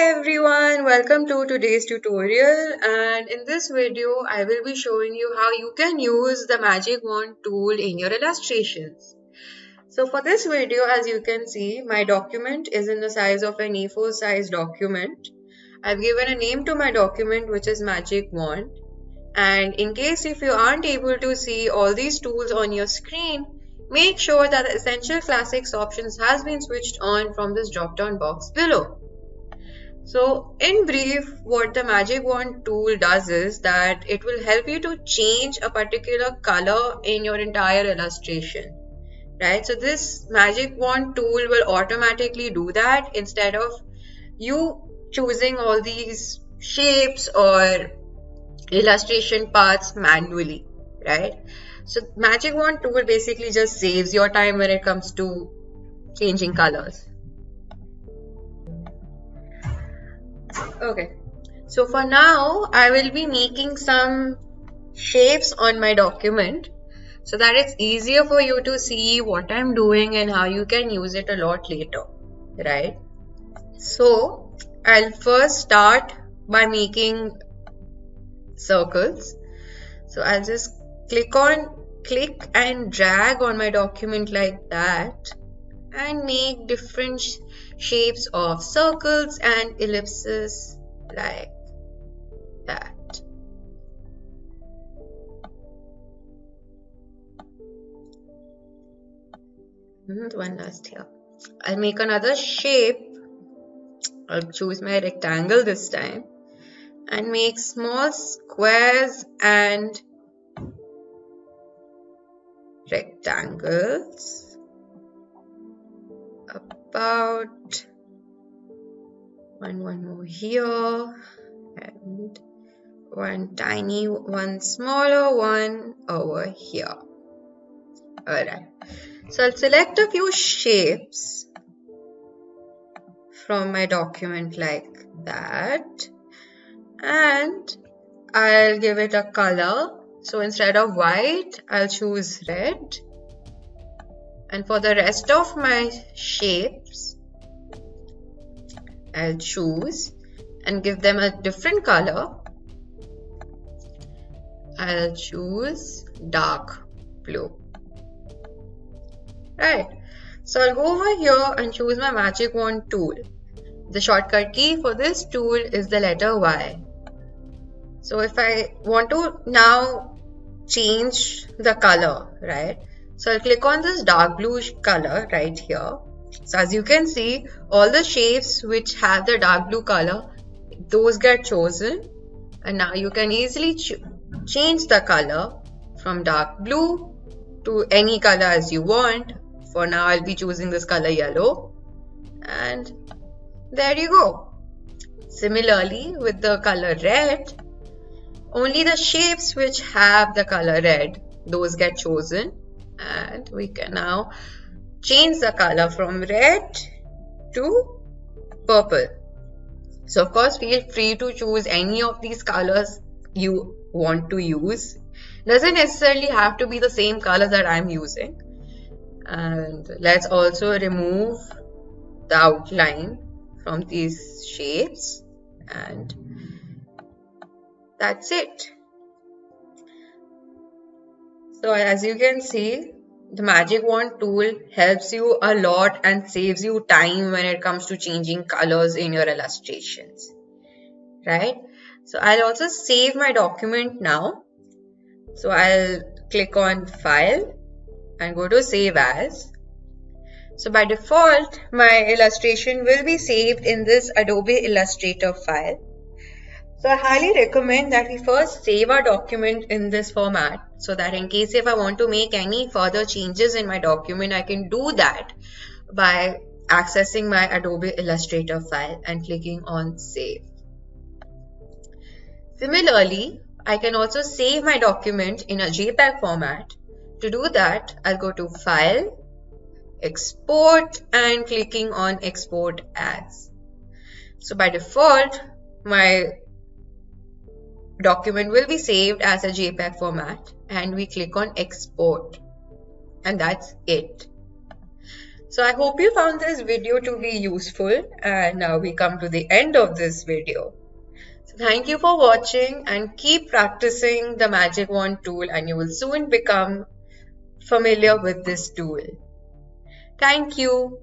Hi everyone, welcome to today's tutorial, and in this video I will be showing you how you can use the magic wand tool in your illustrations. So for this video, as you can see, my document is in the size of an A4 size document. I've given a name to my document which is magic wand, and in case if you aren't able to see all these tools on your screen, make sure that the essential classics options has been switched on from this drop down box below. So in brief, what the magic wand tool does is that it will help you to change a particular color in your entire illustration, right? So this magic wand tool will automatically do that instead of you choosing all these shapes or illustration paths manually, right? So magic wand tool basically just saves your time when it comes to changing colors. Okay, so for now I will be making some shapes on my document so that it's easier for you to see what I'm doing and how you can use it a lot later, right? So I'll first start by making circles. So I'll just click and drag on my document like that and make different shapes of circles and ellipses like that. One last here. I'll make another shape. I'll choose my rectangle this time and make small squares and rectangles. About one more here and one smaller one over here. Alright, so I'll select a few shapes from my document like that and I'll give it a color. So instead of white, I'll choose red. And for the rest of my shapes, I'll choose and give them a different color. I'll choose dark blue. Right. So I'll go over here and choose my magic wand tool. The shortcut key for this tool is the letter Y. So if I want to now change the color, right? So I'll click on this dark blue color right here. So as you can see, all the shapes which have the dark blue color, those get chosen. And now you can easily change the color from dark blue to any color as you want. For now, I'll be choosing this color yellow. And there you go. Similarly, with the color red, only the shapes which have the color red, those get chosen. And we can now change the color from red to purple. So of course, feel free to choose any of these colors you want to use. Doesn't necessarily have to be the same color that I'm using. And let's also remove the outline from these shapes, and that's it. So as you can see, the magic wand tool helps you a lot and saves you time when it comes to changing colors in your illustrations, right? So I'll also save my document now. So I'll click on File and go to Save As. So by default, my illustration will be saved in this Adobe Illustrator file. So I highly recommend that we first save our document in this format so that in case if I want to make any further changes in my document, I can do that by accessing my Adobe Illustrator file and clicking on Save. Similarly, I can also save my document in a JPEG format. To do that, I'll go to File, Export and clicking on Export As. So by default, my document will be saved as a JPEG format and we click on Export and that's it. So I hope you found this video to be useful, and now we come to the end of this video. So thank you for watching, and keep practicing the magic wand tool and you will soon become familiar with this tool. Thank you.